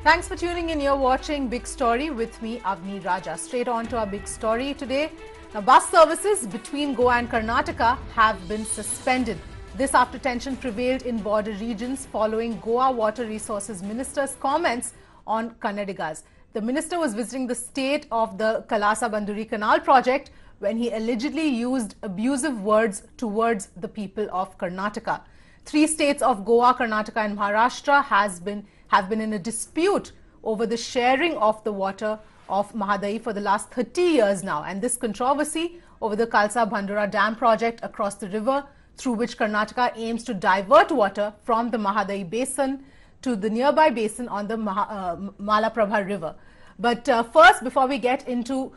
Thanks for tuning in. You're watching Big Story with me, Avni Raja. Straight on to our big story today. Now, bus services between Goa and Karnataka have been suspended. This after tension prevailed in border regions following Goa Water Resources Minister's comments on Kannadigas. The minister was visiting the state of the Kalasa-Banduri Canal project when he allegedly used abusive words towards the people of Karnataka. Three states of Goa, Karnataka and Maharashtra have been in a dispute over the sharing of the water of Mahadayi for the last 30 years now. And this controversy over the Kalsa-Bandura Dam project across the river, through which Karnataka aims to divert water from the Mahadayi basin to the nearby basin on the Malaprabha river. But first, before we get into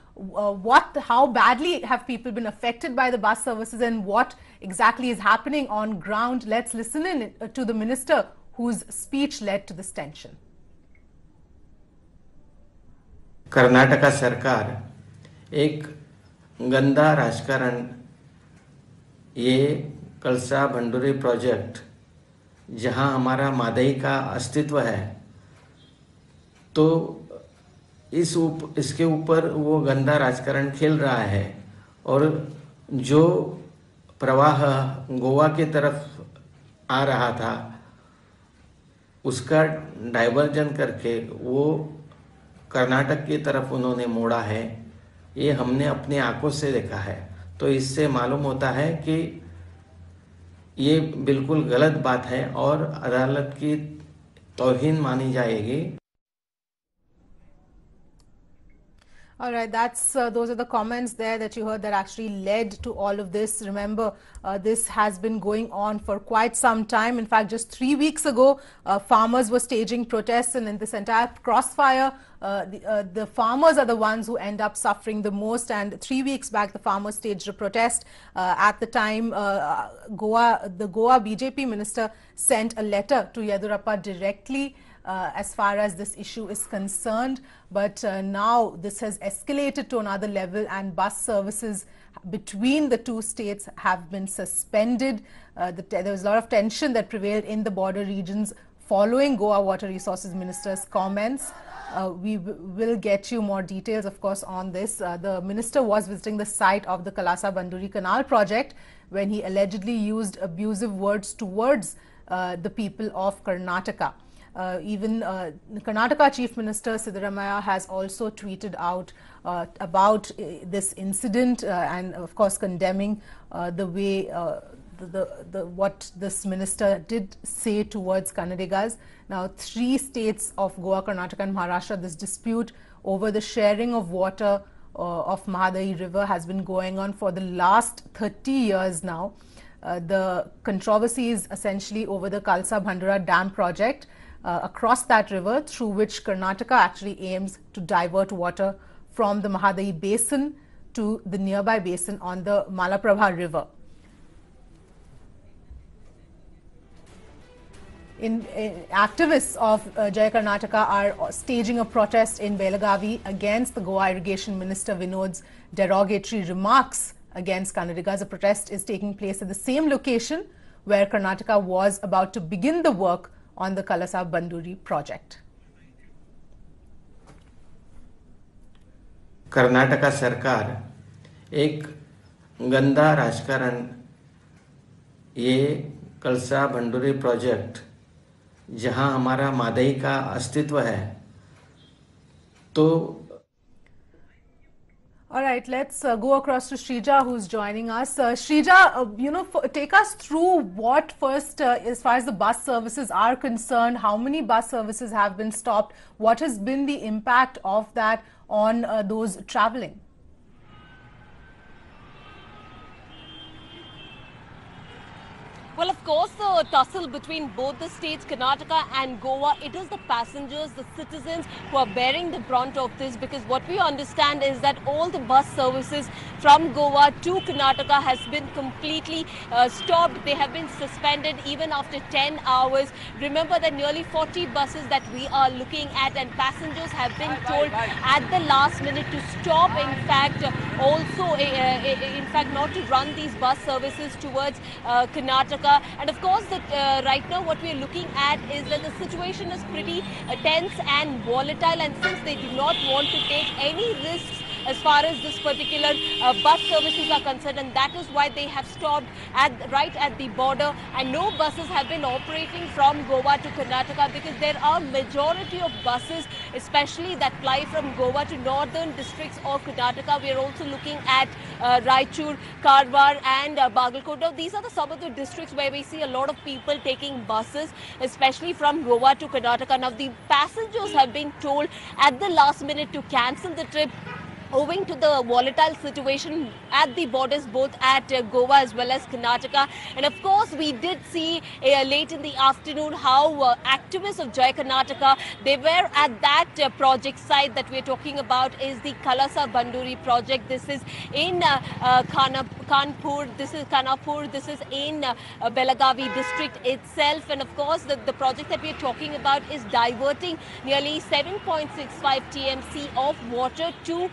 how badly have people been affected by the bus services and what exactly is happening on ground, let's listen in to the minister whose speech led to this tension. Karnataka सरकार एक गंदा राजकारण, ये कलसा भंडूरी project जहां हमारा मादई का अस्तित्व है, तो इसके ऊपर वो गंदा राजकारण खेल रहा है और जो प्रवाह गोवा की तरफ आ रहा था उसका डाइवर्जन करके वो कर्नाटक की तरफ उन्होंने मोड़ा है। ये हमने अपनी आंखों से देखा है, तो इससे मालूम होता है कि ये बिल्कुल गलत बात है और अदालत की तौहीन मानी जाएगी। All right, those are the comments there that you heard that actually led to all of this. Remember, this has been going on for quite some time. In fact, just 3 weeks ago, farmers were staging protests, and in this entire crossfire, the farmers are the ones who end up suffering the most. And 3 weeks back, the farmers staged a protest. At the time, the Goa BJP minister sent a letter to Yedurappa directly as far as this issue is concerned, but now this has escalated to another level and bus services between the two states have been suspended. There was a lot of tension that prevailed in the border regions following Goa Water Resources Minister's comments. We will get you more details, of course, on this. The minister was visiting the site of the Kalasa-Banduri Canal project when he allegedly used abusive words towards the people of Karnataka. Even Karnataka Chief Minister Siddaramaiah has also tweeted out about this incident and of course condemning the way what this minister did say towards Kannadigas. Now, three states of Goa, Karnataka and Maharashtra, this dispute over the sharing of water of Mahadayi river has been going on for the last 30 years now. The controversy is essentially over the Kalsa-Bandura Dam project across that river, through which Karnataka actually aims to divert water from the Mahadayi basin to the nearby basin on the Malaprabha river. Activists of Jai Karnataka are staging a protest in Belagavi against the Goa Irrigation Minister Vinod's derogatory remarks against Kannadigas. A protest is taking place at the same location where Karnataka was about to begin the work on the Kalasa-Banduri project. Karnataka सरकार एक गंदा राजकारण, ये कलसा भंडूरी project जहां हमारा मादई का अस्तित्व है, तो all right, let's go across to Shrija, who's joining us. Shrija, take us through what first, as far as the bus services are concerned, how many bus services have been stopped? What has been the impact of that on those traveling? Well, of course, the tussle between both the states, Karnataka and Goa, it is the passengers, the citizens who are bearing the brunt of this, because what we understand is that all the bus services from Goa to Karnataka has been completely stopped. They have been suspended even after 10 hours. Remember that nearly 40 buses that we are looking at, and passengers have been told at the last minute to stop. In fact, also, not to run these bus services towards Karnataka. And of course, right now what we are looking at is that the situation is pretty tense and volatile, and since they do not want to take any risks as far as this particular bus services are concerned, and that is why they have stopped right at the border, and no buses have been operating from Goa to Karnataka, because there are majority of buses, especially that fly from Goa to northern districts of Karnataka. We are also looking at Raichur, Karwar and Bagalkot. Now, these are some of the districts where we see a lot of people taking buses, especially from Goa to Karnataka. Now, the passengers have been told at the last minute to cancel the trip, owing to the volatile situation at the borders, both at Goa as well as Karnataka. And of course, we did see late in the afternoon how activists of Jai Karnataka, they were at that project site that we're talking about, is the Kalasa Banduri project. This is in Kanpur, this is Kanapur, this is in Belagavi district itself. And of course, the project that we're talking about is diverting nearly 7.65 TMC of water to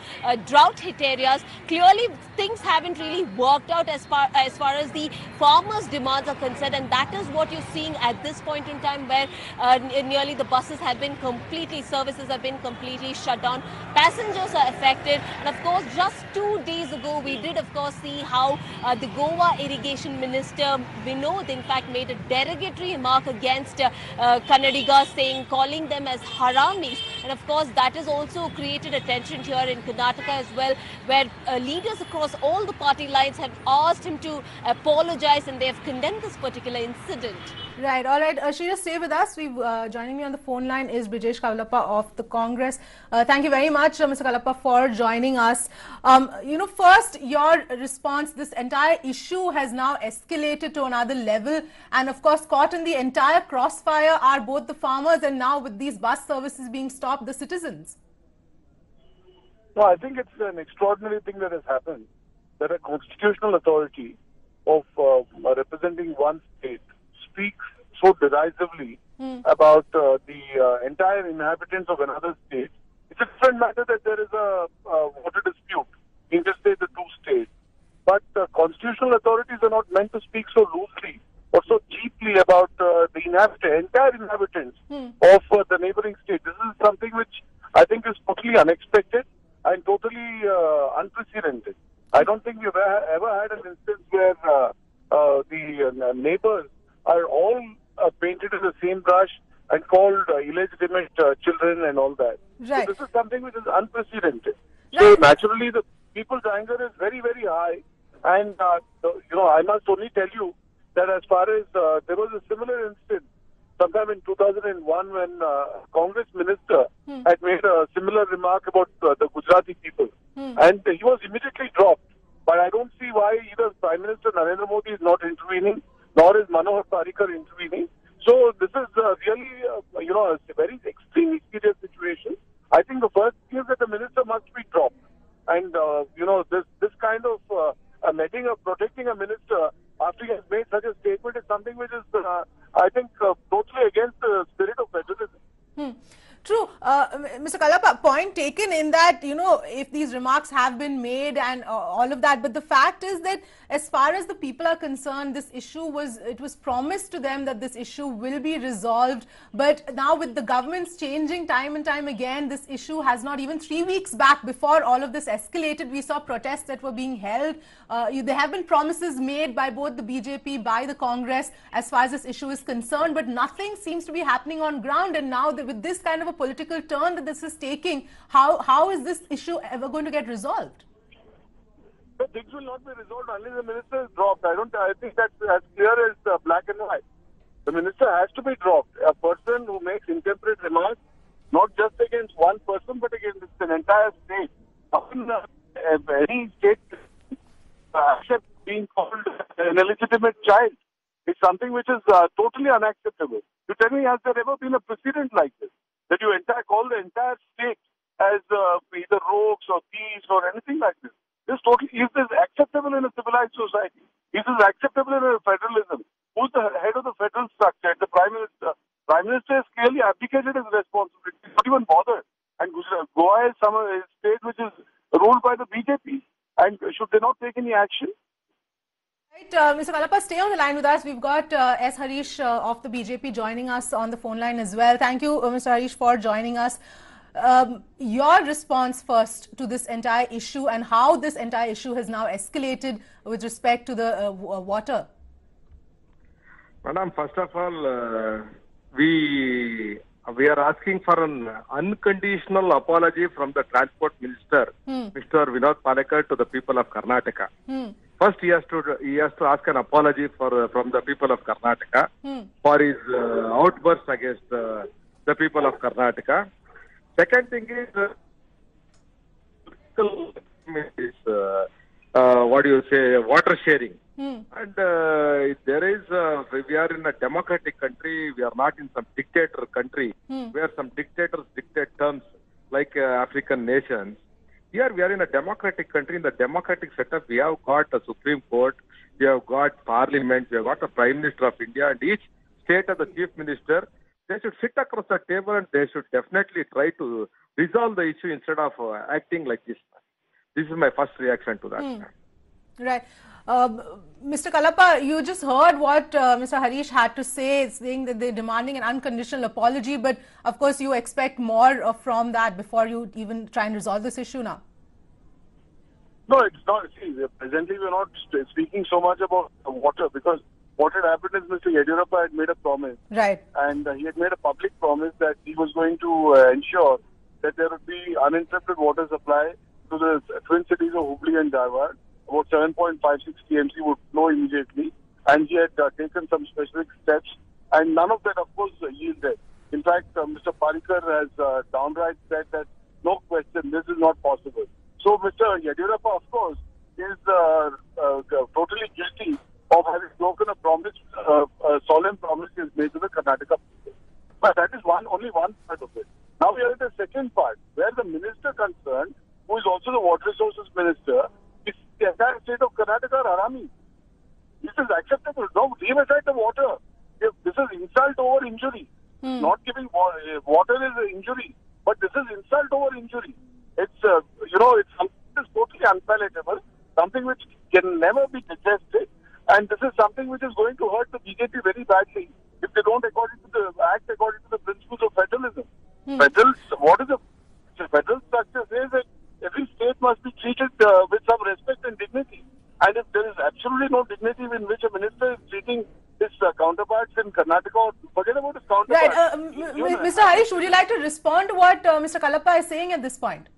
drought hit areas. Clearly, things haven't really worked out as far as the farmers' demands are concerned, and that is what you're seeing at this point in time, where nearly the buses have been services have been completely shut down. Passengers are affected, and of course, just 2 days ago, we did of course see how the Goa Irrigation Minister Vinod, in fact, made a derogatory remark against Kannadigas, calling them as haramis, and of course, that has also created attention here in Karnataka as well, where leaders across all the party lines have asked him to apologize, and they have condemned this particular incident. Right. All right. Shreya, stay with us. Joining me on the phone line is Brijesh Kavlappa of the Congress. Thank you very much, Mr. Kavlappa, for joining us. First, your response, this entire issue has now escalated to another level. And of course, caught in the entire crossfire are both the farmers and now with these bus services being stopped, the citizens. No, I think it's an extraordinary thing that has happened, that a constitutional authority of representing one state speaks so derisively about the entire inhabitants of another state. It's a different matter that there is a water dispute interstate the two states. But constitutional authorities are not meant to speak so loosely or so cheaply about the entire inhabitants of the neighboring state. This is something which I think is totally unexpected and totally unprecedented. I don't think we've ever had an instance where the neighbors are all painted in the same brush and called illegitimate children and all that. Right. So this is something which is unprecedented. Right. So naturally the people's anger is very, very high. And, I must only tell you that as far as there was a similar instance sometime in 2001 when Congress minister had made a similar remark about the Gujarati people. And he was immediately dropped. But I don't see why either Prime Minister Narendra Modi is not intervening, nor is Manohar Parrikar intervening. So this is really, a very extremely serious situation. I think the first thing is that the minister must be dropped. And, this kind of protecting a minister after he has made such a statement is something which is, I think, totally against the spirit of federalism. True. Mr. Kavlappa, point taken in that, if these remarks have been made and all of that, but the fact is that as far as the people are concerned, it was promised to them that this issue will be resolved. But now with the governments changing time and time again, this issue has not, even 3 weeks back before all of this escalated, we saw protests that were being held. There have been promises made by both the BJP, by the Congress, as far as this issue is concerned, but nothing seems to be happening on ground. And now with this kind of a political turn that this is taking, how is this issue ever going to get resolved? But things will not be resolved unless the minister is dropped. I think that's as clear as black and white. The minister has to be dropped. A person who makes intemperate remarks, not just against one person, but against an entire state. Any state accept being called an illegitimate child is something which is totally unacceptable. You tell me, has there ever been a precedent like this? That you call the entire state as either rogues or thieves or anything like this. Is this acceptable in a civilized society? Is this acceptable in a federalism? Who's the head of the federal structure? The Prime Minister. Prime Minister has clearly abdicated his responsibility. He's not even bothered. And Goa is a state which is ruled by the BJP. And should they not take any action? Right, Mr. Kalappa, stay on the line with us. We've got S. Harish of the BJP joining us on the phone line as well. Thank you, Mr. Harish, for joining us. Your response first to this entire issue and how this entire issue has now escalated with respect to the water. Madam, first of all, we are asking for an unconditional apology from the Transport Minister, Mr. Vinod Palekar, to the people of Karnataka. First, he has to ask an apology from the people of Karnataka for his outbursts against the people of Karnataka. Second thing is, water sharing. And there is, we are in a democratic country, we are not in some dictator country, where some dictators dictate terms like African nations. Here we are in a democratic country. In the democratic setup, we have got a Supreme Court, we have got Parliament, we have got a Prime Minister of India, and each state has a Chief Minister. They should sit across the table and they should definitely try to resolve the issue instead of acting like this. This is my first reaction to that. Right. Mr. Kalappa, you just heard what Mr. Harish had to say, saying that they're demanding an unconditional apology, but of course you expect more from that before you even try and resolve this issue now. No, it's not. See, presently we're not speaking so much about water, because what had happened is Mr. Yediyurappa had made a promise. Right. And he had made a public promise that he was going to ensure that there would be uninterrupted water supply to the twin cities of Hubli and Dharwad. About 7.56 TMC would flow immediately, and he had taken some specific steps, and none of that, of course, yielded. In fact, Mr. Parikar has downright said that no question, this is not possible. So Mr. Yediyurappa, of course, is totally guilty of having broken a promise, a solemn promise he has made to the Karnataka people. But that is only one part of it. Now we are in the second part, where the minister concerned, who is also the Water Resources Minister, is the entire state of Karnataka are harami. This is acceptable. No, leave aside the water. This is insult over injury. Not giving water is an injury, but this is insult over injury. It's it's something that is totally unpalatable, something which can never be digested, and this is something which is going to hurt the BJP very badly if they don't act according to the principles of federalism. What is the federal structure says that every state must be treated with some respect and dignity. And if there is absolutely no dignity in which a minister is treating his counterparts in Karnataka, or forget about his counterparts. Right. Mr. Harish, would you like to respond to what Mr. Kalappa is saying at this point?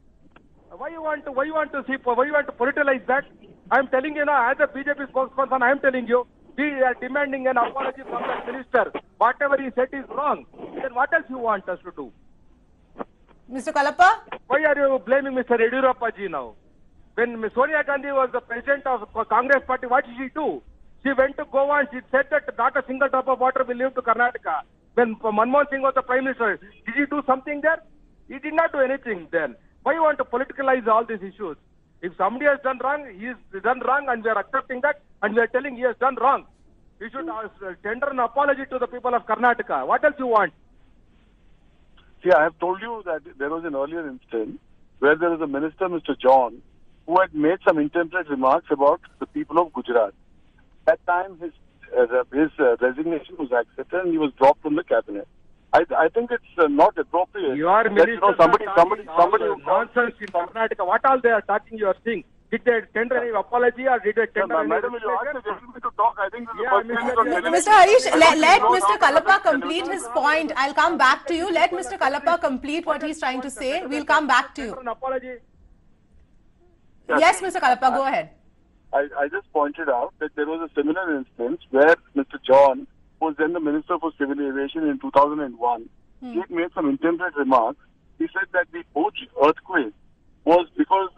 Why you want to politicize that? I'm telling you now, as a BJP spokesperson, I'm telling you, we are demanding an apology from that minister. Whatever he said is wrong. Then what else you want us to do? Mr. Kalappa? Why are you blaming Mr. Yediyurappa ji now? When Sonia Gandhi was the president of Congress party, what did she do? She went to Goa and she said that not a single drop of water will leave to Karnataka. When Manmohan Singh was the prime minister, did he do something there? He did not do anything then. Why you want to politicalize all these issues? If somebody has done wrong, he has done wrong, and we are accepting that, and we are telling he has done wrong. We should tender an apology to the people of Karnataka. What else you want? See, I have told you that there was an earlier instance where there was a minister, Mr. John, who had made some intemperate remarks about the people of Gujarat. At that time, his resignation was accepted and he was dropped from the cabinet. I think it's not appropriate. Your minister somebody nonsense in Karnataka. What all they are talking? You are saying. Did they tender any apology or did they tender any? Madam, will you ask the gentleman to talk? I think this is Mr. Harish, let Mr. Kalappa complete his point. I'll come back to you. Let Mr. Kalappa complete what he's trying to say. We'll come back to you. An apology. Yes, Mr. Kalappa, go ahead. I just pointed out that there was a similar instance where Mr. John, who was then the Minister for Civil Aviation in 2001, he had made some intemperate remarks. He said that the Bhuj earthquake was because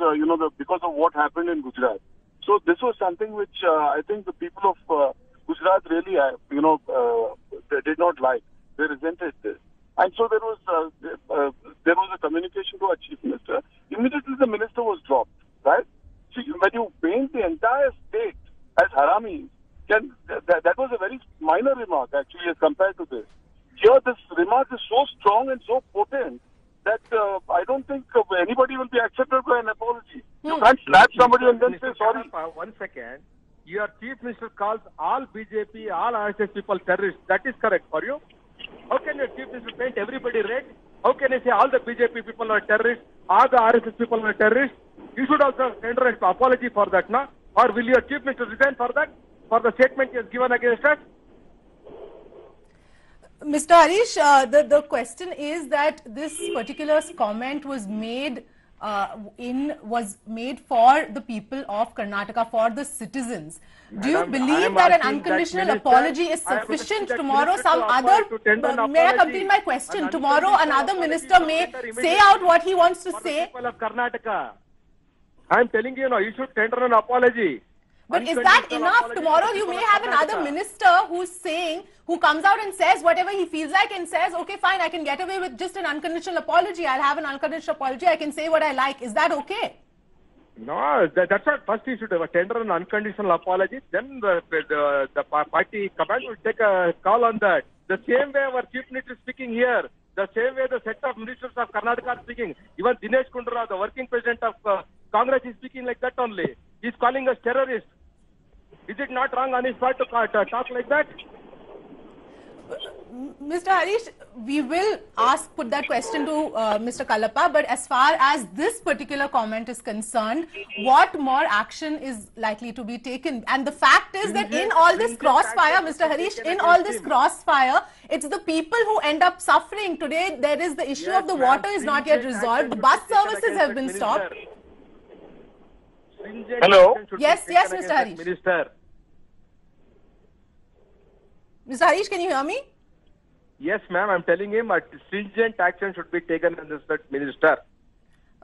because of what happened in Gujarat. So this was something which I think the people of Gujarat really they did not like. They resented this, and so there was a communication to our Chief Minister. Immediately the minister was dropped. Right? See, when you paint the entire state as haramis, that was a very minor remark actually as compared to this. Here, this remark is so strong and so potent that I don't think anybody will be accepted by an apology. You can't slap somebody and then say sorry. One second. your chief minister calls all BJP, all RSS people terrorists. That is correct for you? How can your chief minister paint everybody red? How can you say all the BJP people are terrorists, all the RSS people are terrorists? You should also tender an apology for that, no? Or will your chief minister resign for that? For the statement he has given against us? Mr. Harish, the question is that this particular comment was made for the people of Karnataka, for the citizens. Do you believe that an unconditional apology is sufficient? Tomorrow some other, may I complete my question? Tomorrow another minister may say out what he wants to say. People of Karnataka. I am telling you now, you should tender an apology. But is that enough? Tomorrow you may have another minister who comes out and says whatever he feels like and says, okay, fine, I can get away with just an unconditional apology. I'll have an unconditional apology. I can say what I like. Is that okay? No, that's not. First, he should have a tender an unconditional apology. Then the party command will take a call on that. The same way our chief minister is speaking here. The same way the set of ministers of Karnataka are speaking. Even Dinesh Gundurrao, the working president of Congress, is speaking like that only. He's calling us terrorists. Is it not wrong on his part to talk like that? Mr. Harish, we will put that question to Mr. Kalappa, but as far as this particular comment is concerned, what more action is likely to be taken? And the fact is that in all this crossfire, Mr. Harish, in all this crossfire, it's the people who end up suffering. Today, there is the issue of the water is not yet resolved. The bus services have been stopped. Hello? Yes, Mr. Harish. Mr. Harish, can you hear me? Yes, ma'am. I'm telling him a stringent action should be taken against that minister.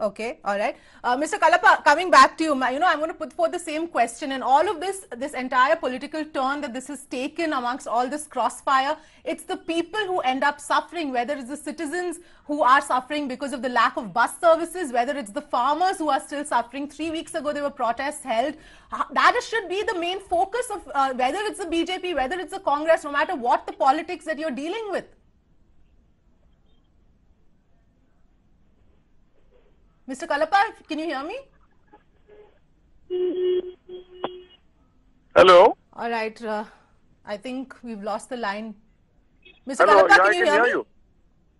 Okay, all right. Mr. Kalappa, coming back to you, I'm going to put forth the same question. And all of this entire political turn that this has taken amongst all this crossfire, it's the people who end up suffering, whether it's the citizens who are suffering because of the lack of bus services, whether it's the farmers who are still suffering. 3 weeks ago, there were protests held. That should be the main focus of whether it's the BJP, whether it's the Congress, no matter what the politics that you're dealing with. Mr. Kalappa, can you hear me? Hello? All right. I think we've lost the line. Mr. Hello, Kalappa, can you hear me? you.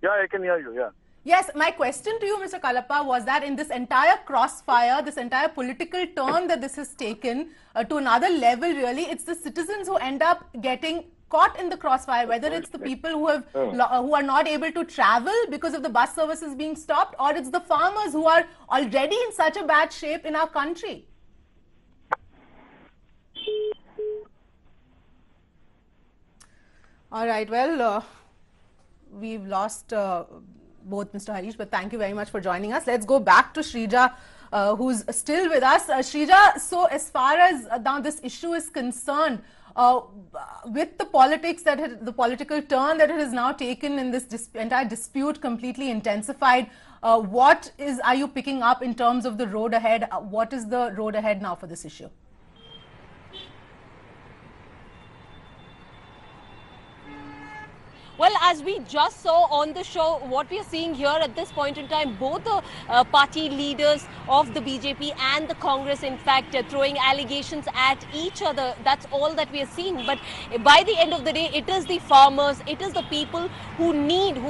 Yeah, I can hear you, yeah. Yes, my question to you, Mr. Kalappa, was that in this entire crossfire, this entire political turn that this has taken to another level, really, it's the citizens who end up getting caught in the crossfire, whether it's the people who are not able to travel because of the bus services being stopped, or it's the farmers who are already in such a bad shape in our country. All right, well, we've lost both Mr. Harish, but thank you very much for joining us. Let's go back to Shrija, who's still with us. Shrija, so as far as now this issue is concerned, with the politics the political turn that it has now taken in this entire dispute completely intensified, what are you picking up in terms of the road ahead? What is the road ahead now for this issue? Well, as we just saw on the show, what we are seeing here at this point in time, both the party leaders of the BJP and the Congress, in fact, throwing allegations at each other. That's all that we are seeing. But by the end of the day, it is the farmers, it is the people who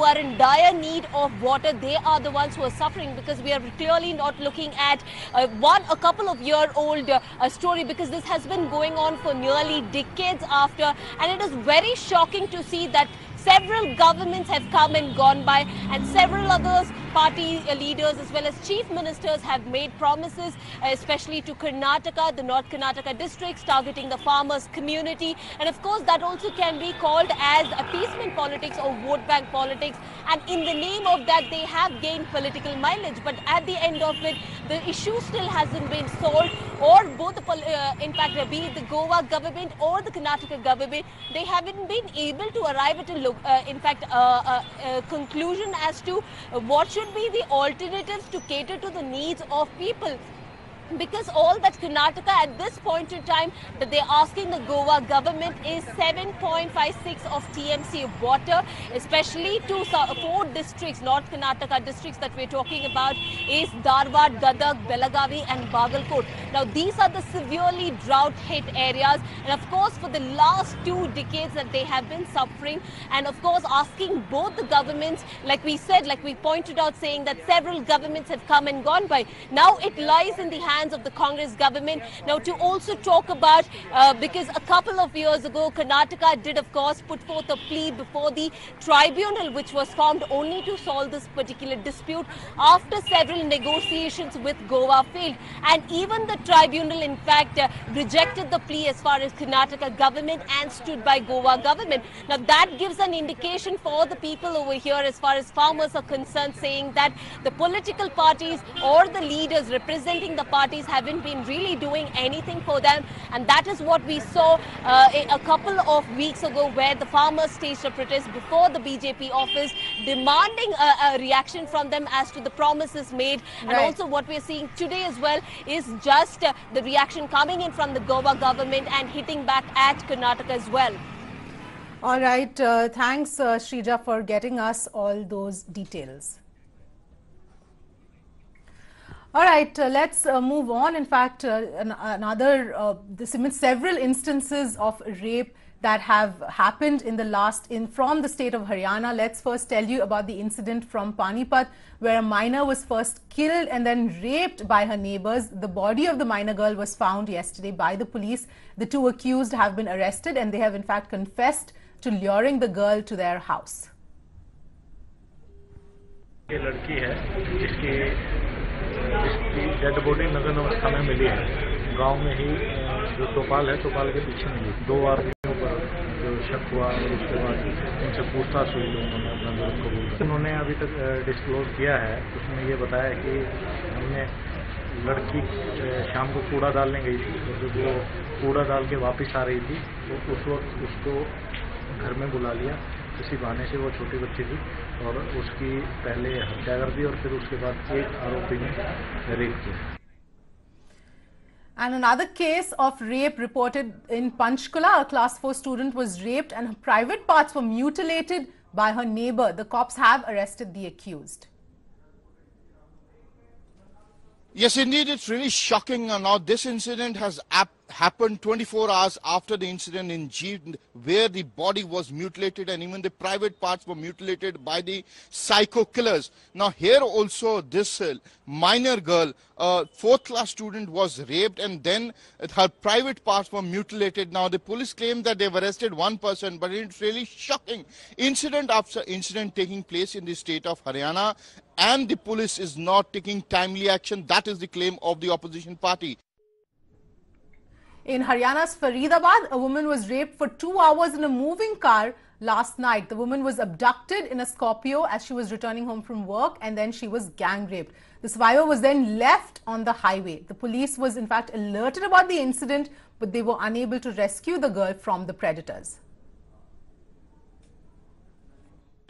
are in dire need of water. They are the ones who are suffering, because we are clearly not looking at a couple of year-old story, because this has been going on for nearly decades after. And it is very shocking to see that several governments have come and gone by, and several others, party leaders as well as chief ministers, have made promises, especially to Karnataka, the North Karnataka districts, targeting the farmers' community. And of course, that also can be called as appeasement politics or vote bank politics. And in the name of that, they have gained political mileage. But at the end of it, the issue still hasn't been solved, or both, in fact, be it the Goa government or the Karnataka government, they haven't been able to arrive at a conclusion as to what should be the alternatives to cater to the needs of people. because all that Karnataka at this point in time that they're asking the Goa government is 7.56 of TMC of water, especially to 4 districts, North Karnataka districts that we're talking about is Dharwad, Gadag, Belagavi and Bagalkot. Now these are the severely drought hit areas, and of course for the last 2 decades that they have been suffering, and of course asking both the governments, like we said, like we pointed out, saying that several governments have come and gone by. Now it lies in the hands of the Congress government now to also talk about, because a couple of years ago Karnataka did of course put forth a plea before the tribunal which was formed only to solve this particular dispute after several negotiations with Goa failed, and even the tribunal in fact rejected the plea as far as Karnataka government and stood by Goa government. Now that gives an indication for the people over here as far as farmers are concerned, saying that the political parties or the leaders representing the parties haven't been really doing anything for them, and that is what we saw a couple of weeks ago where the farmers staged a protest before the BJP office demanding a reaction from them as to the promises made. And also what we're seeing today as well is just the reaction coming in from the Goa government and hitting back at Karnataka as well. All right, thanks Shrija for getting us all those details. All right, let's move on. In fact, several instances of rape that have happened in the from the state of Haryana. Let's first tell you about the incident from Panipat, where a minor was first killed and then raped by her neighbors. The body of the minor girl was found yesterday by the police. The 2 accused have been arrested and they have in fact confessed to luring the girl to their house. ये लड़की है जिसकी dead body नगर अवस्था में मिली है, गांव में ही जो टोपाल है, टोपाल के पीछे मिली। 2 आदमियों पर जो शक हुआ और उसके बाद उनसे पूछताछ हुई, उन्होंने अपना जुर्म कबूल किया। उन्होंने अभी तक डिस्क्लोज किया है, उसमें ये बताया कि हमने लड़की शाम को कूड़ा डालने गई थी, तो जब वो कूड़ा डाल के वापस आ रही थी तो उस वक्त उसको घर में बुला लिया। किसी बहाने से, वो छोटी बच्ची थी और उसकी पहले हत्या कर दी और फिर उसके बाद एक आरोपी ने रेप किया। And another case of rape reported in Panchkula. A class 4 student was raped and her private parts were mutilated by her neighbor. The cops have arrested the accused. Yes, indeed, it's really shocking. Now, this incident has happened 24 hours after the incident in Jeet, where the body was mutilated and even the private parts were mutilated by the psycho killers. Now, here also, this minor girl, a 4th class student, was raped and then her private parts were mutilated. Now, the police claim that they've arrested 1 person, but it's really shocking. Incident after incident taking place in the state of Haryana, and the police is not taking timely action. That is the claim of the opposition party. In Haryana's Faridabad, a woman was raped for 2 hours in a moving car last night. The woman was abducted in a Scorpio as she was returning home from work, and then she was gang raped. The survivor was then left on the highway. The police was in fact alerted about the incident, but they were unable to rescue the girl from the predators.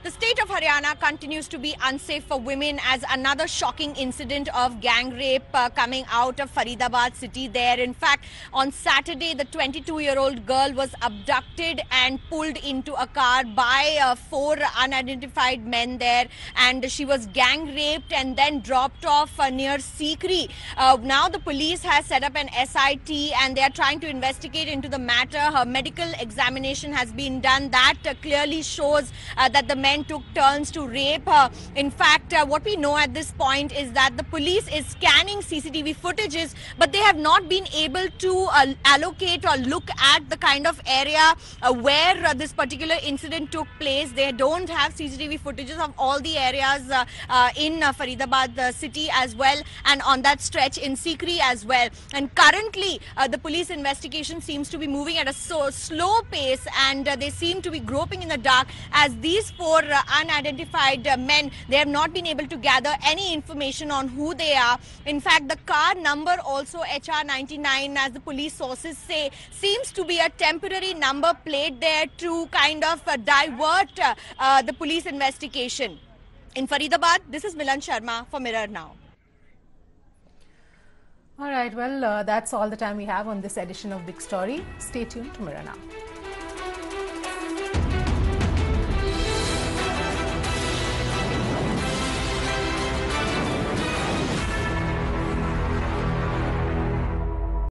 The state of Haryana continues to be unsafe for women as another shocking incident of gang rape coming out of Faridabad city there. In fact, on Saturday, the 22-year-old girl was abducted and pulled into a car by 4 unidentified men there, and she was gang raped and then dropped off near Sikri. Now the police has set up an SIT and they are trying to investigate into the matter. Her medical examination has been done. That clearly shows that the men took turns to rape her. In fact, what we know at this point is that the police is scanning CCTV footages, but they have not been able to allocate or look at the kind of area where this particular incident took place. They don't have CCTV footages of all the areas in Faridabad city as well, and on that stretch in Sikri as well. And currently, the police investigation seems to be moving at a slow pace, and they seem to be groping in the dark as these 4 unidentified men, they have not been able to gather any information on who they are. In fact, the car number also HR99, as the police sources say, seems to be a temporary number plate there to kind of divert the police investigation. In Faridabad, this is Milan Sharma for Mirror Now. All right, well, that's all the time we have on this edition of Big Story. Stay tuned to Mirror Now.